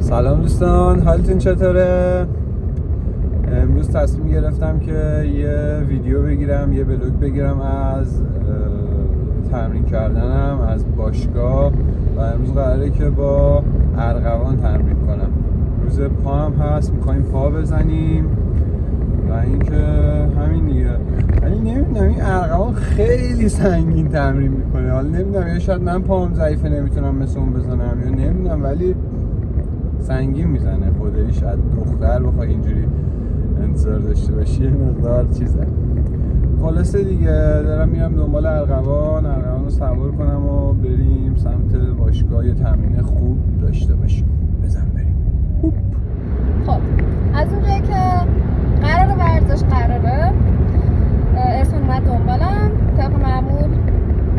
سلام دوستان، حالتون چطوره؟ امروز تصمیم گرفتم که یه ویدیو بگیرم، یه بلوگ بگیرم از تمرین کردنم از باشگاه و امروز قراره که با ارغوان تمرین کنم. روز پا هم هست، میخوایم پا بزنیم و اینکه همین دیگه. ولی نمیدونم این ارغوان خیلی سنگین تمرین میکنه. حالا نمیدونم یا شاید من پاهم ضعیفه نمیتونم مثل اون بزنم یا نمیدونم، ولی سنگین میزنه. خدایی شاید دختر بخوای اینجوری انتظار داشته باشی یه مقدار چیزه. خلاصه دیگه دارم میرم دنبال ارغوان رو سوار کنم و بریم سمت باشگاه. یه تمرین خوب داشته باشیم. بزن بریم. خب از اونجایی که قرار ورزش قراره اسم اومد دنبالم طبق معمول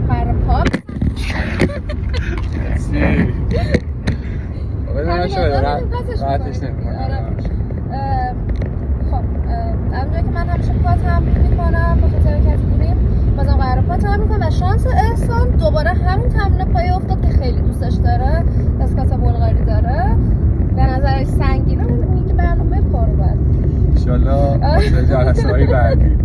قرار پاک راحتش نمیکنم. خب از اونجایی که من همیشه پا تمرین میکنم به خاطر که بودیم بازم قرار پا تمرین کنم و شانس احسان دوباره همون تمرین پای افتاد که خیلی دوستش داره، اسکات بلغاری داره، به نظرش سنگینه. میگه برنامه پا رو بعد انشالله واسه جلسه های بعدی.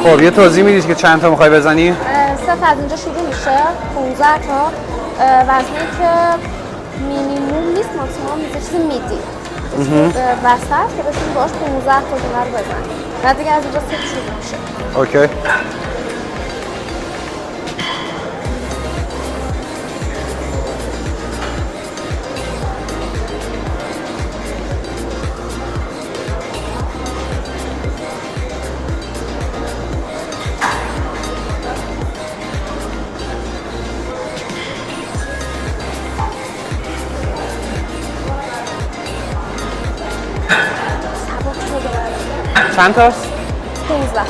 خب یه توضیح میدید که چند تا میخوای بزنی؟ 3 تا از اینجا شروع میشه، 15 تا وزنی که مینیموم نیست ماکسیموم نیست، چیزی میدی وسط که بتونی باش 15 تا دونه رو بزنی. بعد دیگه از اینجا 3 تا شروع میشه. اوکی. چند تاست؟ 15.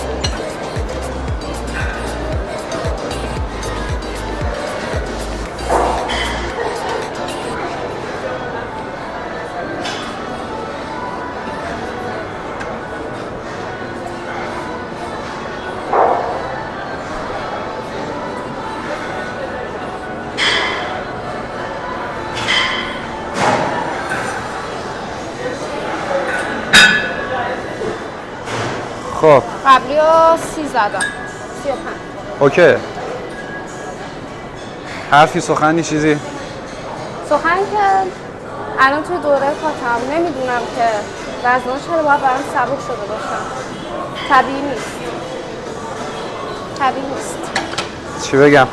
خب قبلی ها 30 زدم 35. اوکی. حرفی سخنی چیزی؟ سخن که الان توی دوره پاتم نمیدونم که وزن‌ها چرا باید برام سبک شده باشن. طبیعی نیست. چی بگم؟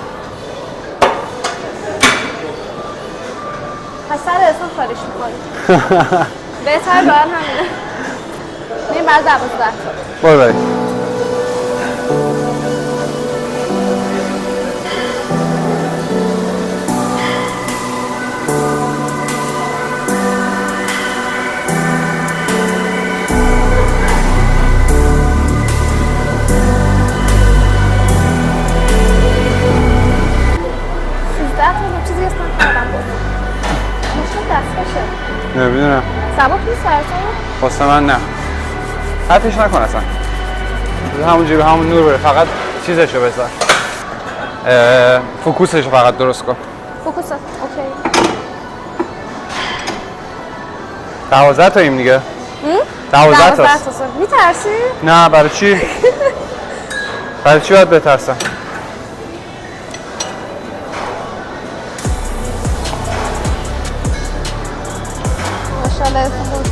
پس سر احسان خالیش می‌کنی. بهتر باید همینه. بریم بعد 12 تا. بای. چیزی هستن کردم بود مشکل دست بشه نمیدونم سبک نیست سرطان؟ واسه من نه. حرفش نکن اصلا. همونجوری به همون نور بره. فقط چیزشو بذار. فوکوسشو فقط درست کن. فوکوس. اوکی. 12 تاییم دیگه. 12 تاست. میترسی؟ نه برای چی؟ برای چی باید بترسم؟ انشالله خوب.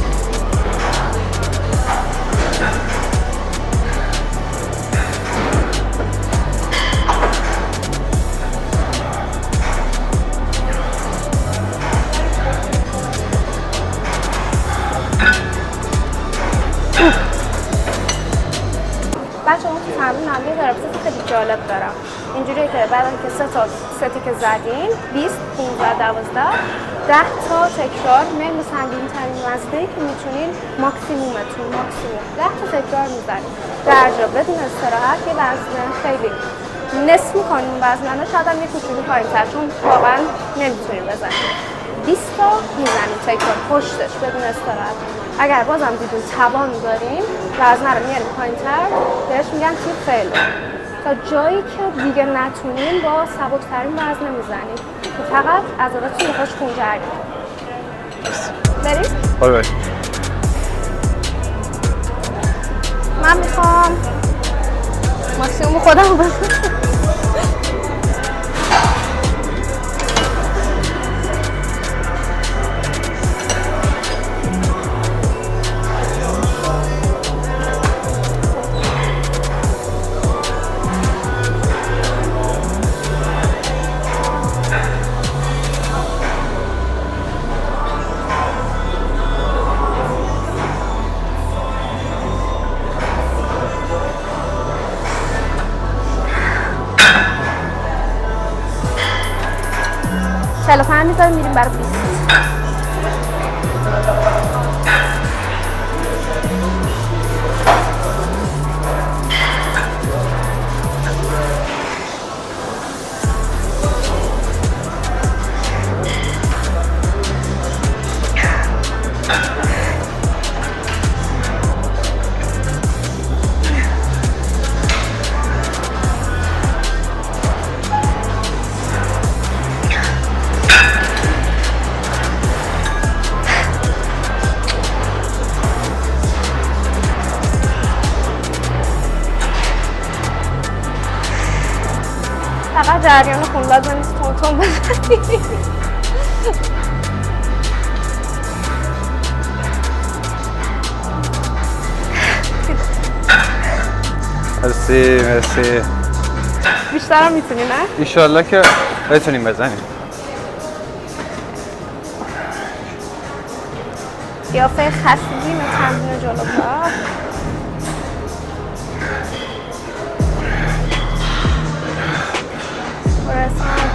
بچه اون تمرین هم یه درفت خیلی جالب دارم. اینجوریه که بعد که ستی که زدین 20 15 12 10 تا تکرار میل سنگین ترین وزنی که میتونین ماکسیمومتون 10 تا تکرار میزنین در جا بدون استراحت. یه وزن خیلی نصف میکنین وزنه، شاید هم یه کوچولو پایین‌تر چون واقعا نمیتونین بزنین. 20 تا میزنین تکرار پشتش بدون استراحت. اگر بازم دیدین توان دارین وزنه رو میارین پایین‌تر، بهش میگن تیپ فیل. تا جایی که دیگه نتونین با سبک‌ترین وزنه میزنین که فقط عضلاتتون بخوش خونجر بریم؟ بریم. من میخوام ماکسیموم خودم رو بزنم. تلفن میذاریم میریم برای 20. فقط جریان خون لازم نیست تون بزنی. مرسی. بیشتر هم میتونی نه؟ ایشالله که بتونیم بزنیم. قیافه خستگی و تمرین جلو پا.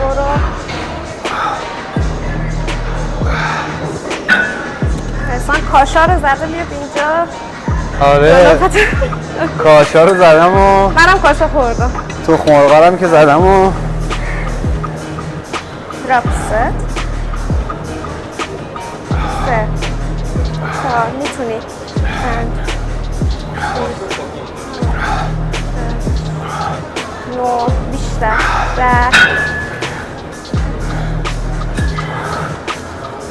برو. احسان کاشا رو زده بیاد اینجا. آره کاشا رو زدم و منم کاشا خوردم. تو خمرقرم که زدم و دراپ ست 3 4 میتونی 9 بیشتر 10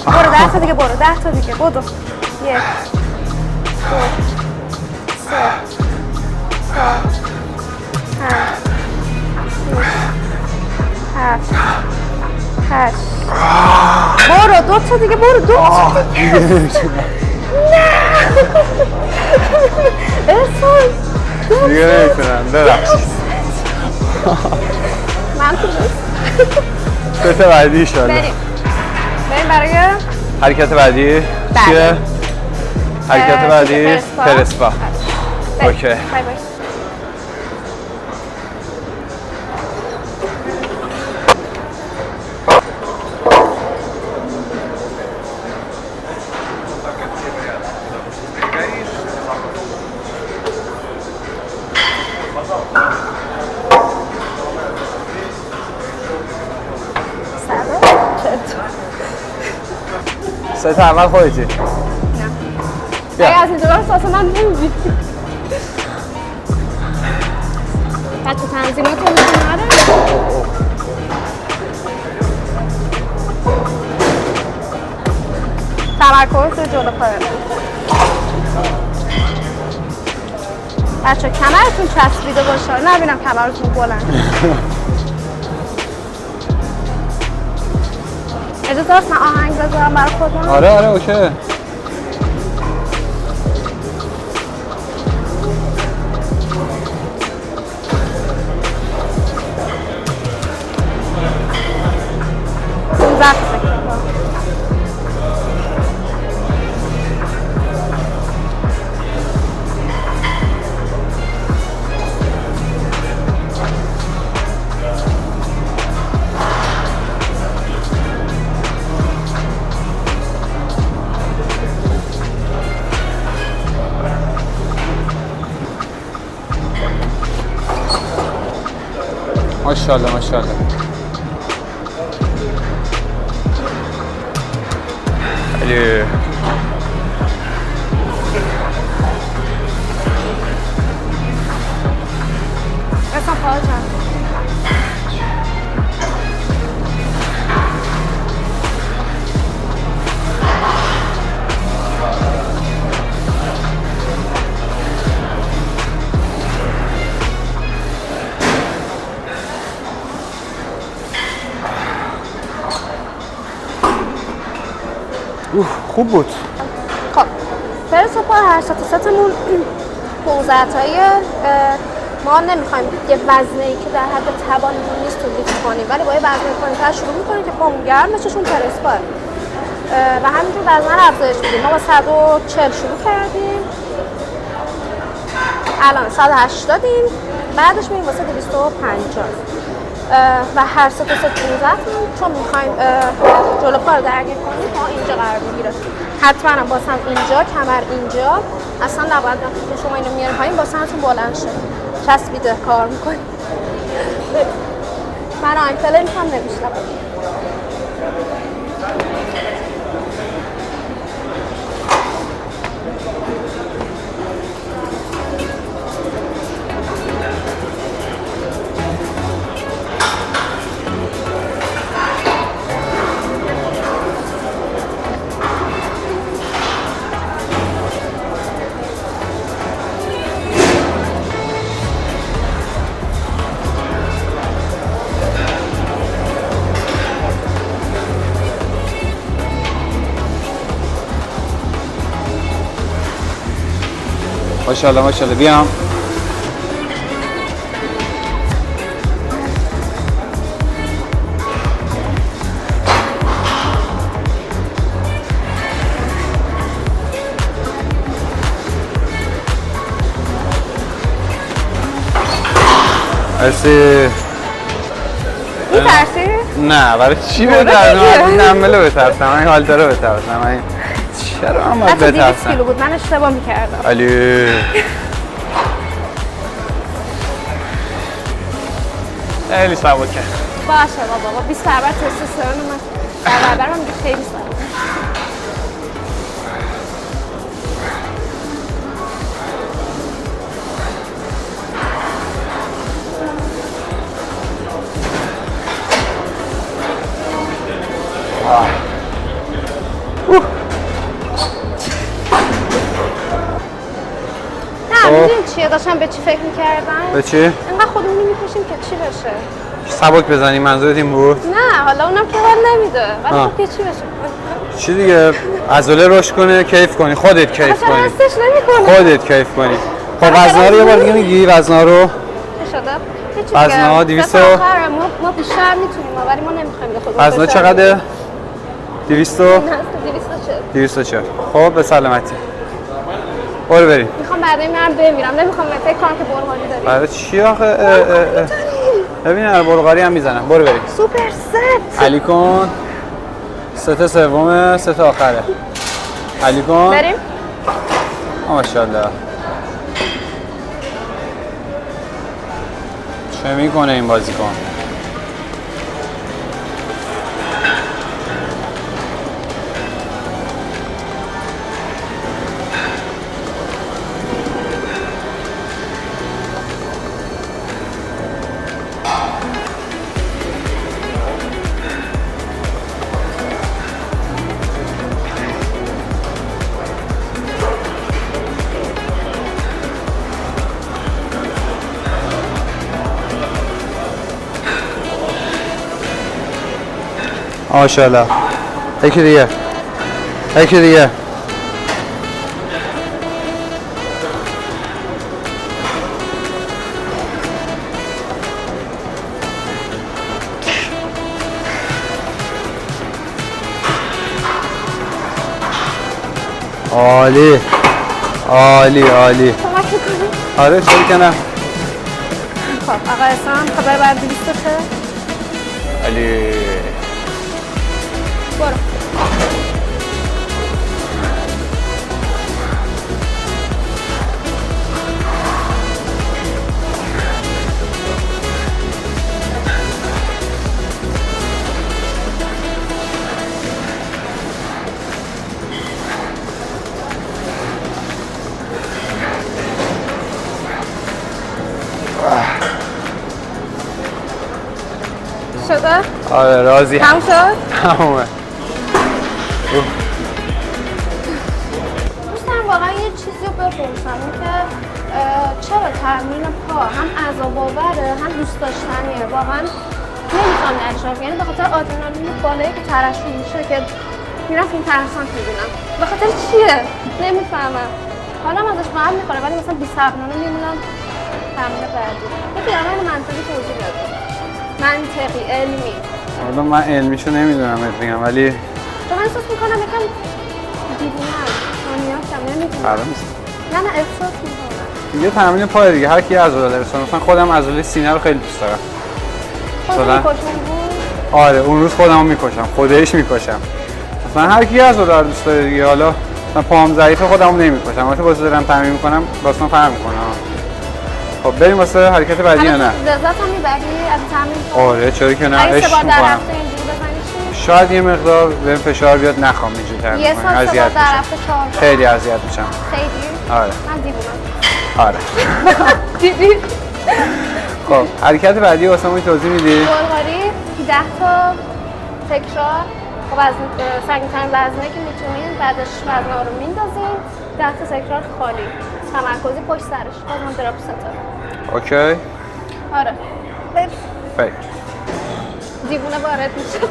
برو 10 تا دیگه برو 10 تا دیگه بدو 1 2 3 4 5 6 7 8 برو 2 تا دیگه برو 2 تا دیگه نه احسان دیگه نمیتونم ببخشید. من تو ست بعدی ایشالله. بریم برای حرکت بعدی چیه؟ حرکت بعدی پرسپا. اوکی بای بای. ست اول خودتی؟ نه اگه از اینجا برای ساسه من نمیدید بچه تنظیمات رو نره تمرکز رو جلو پایه بچه کمرتون چسبیده باشه نبینم کمرتون بلند اجازه هست من آهنگ بذارم برای خودم؟ آره اوکی ماشاءالله ماشاءالله. علی اصلا پاچم خوب بود. خب فرس و پا هر ستمون 15 تاییه. ما نمیخوایم یه وزنی که در حد توانمون نیست رو لیفت کنیم، ولی با یه وزن پایین‌تر شروع می‌کنیم که پامون گرم بشه، چون پرس پاه و همینجور وزن رو افزایش میدیم. ما با 140 شروع کردیم، الان 180یم، بعدش میریم واسه 250 و هر سه تا 15 چون میخوایم جلو پا رو درگیر کنیم پا اینجا قرار میگیره. حتما هم باسم اینجا، کمر اینجا، اصلا نباید وقتی که شما اینو میارین پایین باسمتون بلند شه، چسبیده کار میکنیم. من آینفله میخوام نمیشنم. ماشاءالله ماشاءالله. بیام. مرسی. میترسی؟ نه برای چی بترسم؟ من نمله بترسم، من حالتا رو بترسم. من چرا من باید حتی 200 بترسم؟ کیلو بود، من اشتباه میکردم. علی خیلی سبکه. باشه بابا، 20 برابر تستوسترون من برابر من دیگه خیلی سبک. نه میدونی چیه داشتم به چی فکر میکردم؟ به چی؟ اینقدر خودمونی میکشیم که چی بشه؟ سبک بزنی منظورت این بود؟ نه حالا اونم که حال نمیده، ولی خب که چی بشه؟ چی دیگه؟ عضله رشد کنه، کیف کنی، خودت کیف چرا کنی. حسش نمیکنه؟ خودت کیف کنی. خب وزن‌ها رو یه بار دیگه میگی وزن‌ها رو؟ شده؟ وزن‌ها 200 ما بیشتر میتونیم ولی ما نمیخوایم به خودمون. وزن‌ها چقدره؟ 200 240. 240. خب به سلامتی. برو بریم. میخوام بعد این من بمیرم، نمیخوام فکر کنم که برهانی داریم. برای چی آخه؟ ببین بلغاری هم میزنم. برو بریم. سوپر ست. علی کن. ست سومه، ست آخره. علی کن. بریم. ماشاءالله. چه میکنه این بازیکن؟ ماشاءالله. یکی دیگه. یکی دیگه. عالی. عالی عالی. کمک میکنی؟ آره چرا که نه. خب آقا احسان خبر بعد 200 چه؟ علی. برو. آره راضی تموم شد؟ تمومه. دوستم واقعا یه چیزی رو بپرسم این که چرا تمرین پا هم عذاب آوره هم دوست داشتنیه؟ واقعا نمیخوام اشراف، یعنی به خاطر آدرنالین بالایی که ترشح میشه که میرفتیم ترسان میبینم. به خاطر چیه؟ نمیفهمم. حالا ازش معلوم میکنه ولی مثلا بی‌صبرانه میمونم تمرین بعدی. یه پیرامون منطقی توضیح بده. منطقی علمی. حالا من علمیشو نمیدونم بگم ولی چون من احساس میکنم یکم دیوونه‌ام. ثانیه‌هاشم نمیدونم. فردا نیست. نه احساس میکنم. یه تمرین پای دیگه هر کی عضله داره. مثلا خودم عضله سینه رو خیلی دوست دارم. خودت می‌کشم بود؟ آره اون روز خودمو میکشم، خودش میکشم. مثلا هر کی عضله رو دوست داره دیگه. حالا مثلا پام ضعیفه خودمو نمیکشم. البته واسه دارم تمرین میکنم واسه فرق میکنه. خب بریم واسه حرکت بعدی یا نه؟ لذت هم میبری از تمرین؟ آره چرا که نه؟ اگه عشق 3 بار در میکنم. هفته اینجوری بزنی چی؟ شاید یه مقدار بهم فشار بیاد نخوام اینجوری تمرین یه کنم. سال 3 بار اذیت در میشم. هفته 4 بار. خیلی اذیت میشم. خیلی؟ آره. من دیوونم. آره. دیدی؟ خب حرکت بعدی واسه ما توضیح میدی؟ بلغاری 10 تا تکرار با وزن سنگین‌ترین وزنه که میتونین، بعدش وزن‌ها رو میندازین 10 تا تکرار خالی تمرکزی پشت سرش بازم دراپ ستاره. اوکی. آره فکر دیوونه وارد میشه.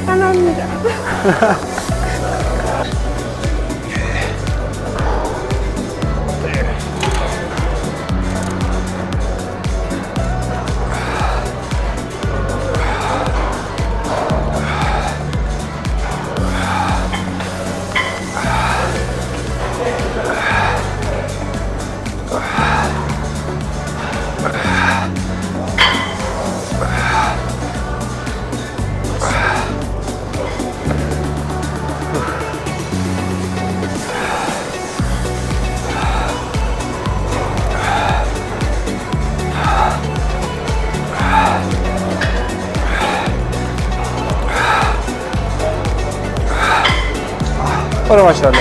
من میرم. برو ماشاءالله.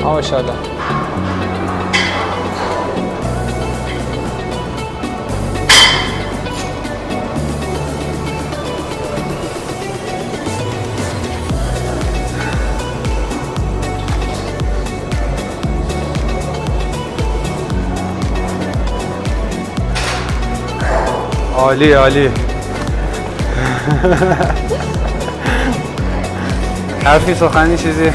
ماشاءالله. عالی عالی. حرفی سخنی چیزی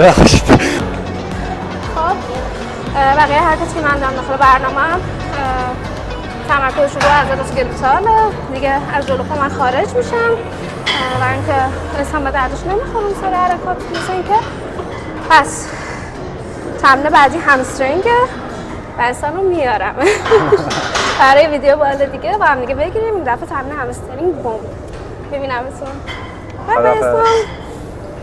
ببخشید. خب بقیه هر کسی که من دارم داخل برنامه‌ام تمرکزشون رو از اسکلتاله دیگه، از جلو من خارج میشم و اینکه اصلا به دردش نمیخورم سر حرکات مثل اینکه. پس تمرین بعدی همسترینگه و اصلا رو میارم برای ویدیو بالا دیگه با هم دیگه بگیریم این دفعه تمرین همسترینگ بوم. ببینم اصلا.